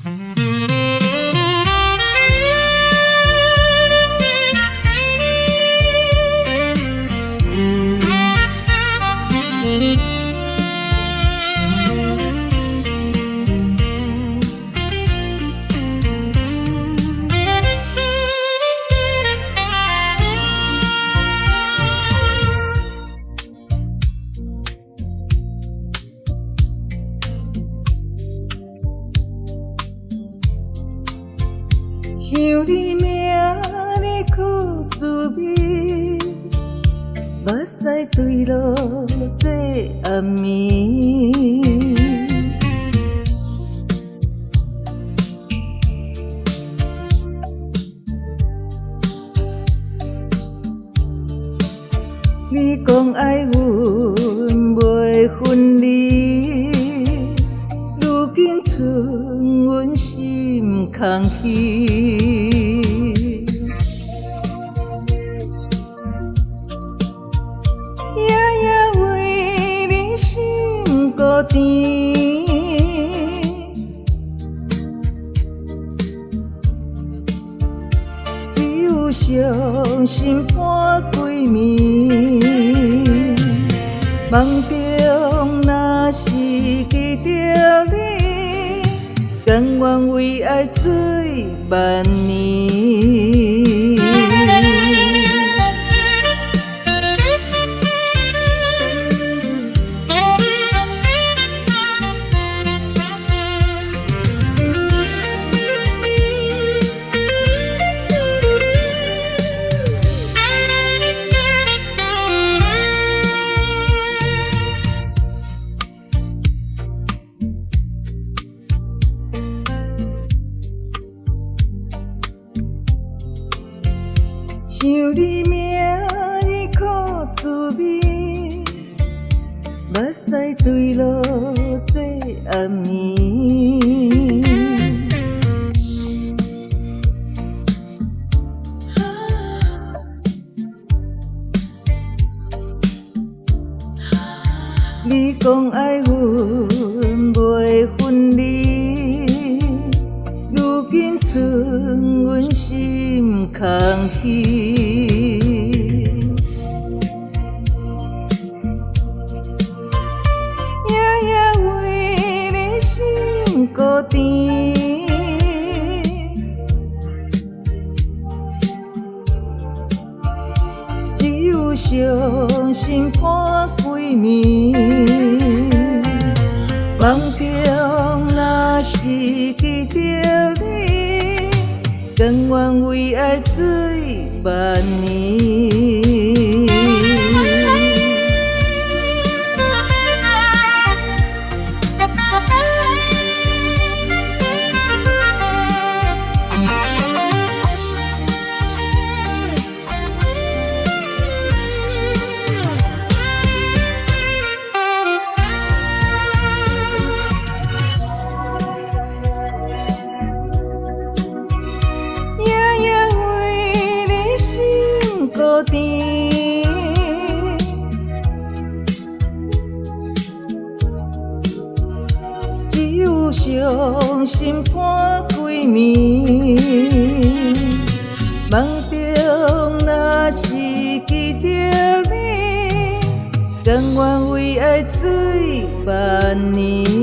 想你名的苦滋味，目屎坠落这暗暝。你讲爱阮袂分离，如今剩阮心空虚。夜夜为你心孤甜，只有伤心伴归暝。梦中若是记着你，甘愿为爱醉万年。想你名的苦滋味，目屎坠落这暗暝。你讲爱阮袂分离，如今剩阮心空虚。夜夜为你心孤甜，只有伤心伴归暝。梦中若是记着你，甘愿为爱醉万年。孤甜，只有伤心伴归暝。梦中若是记着你，甘愿为爱醉万年。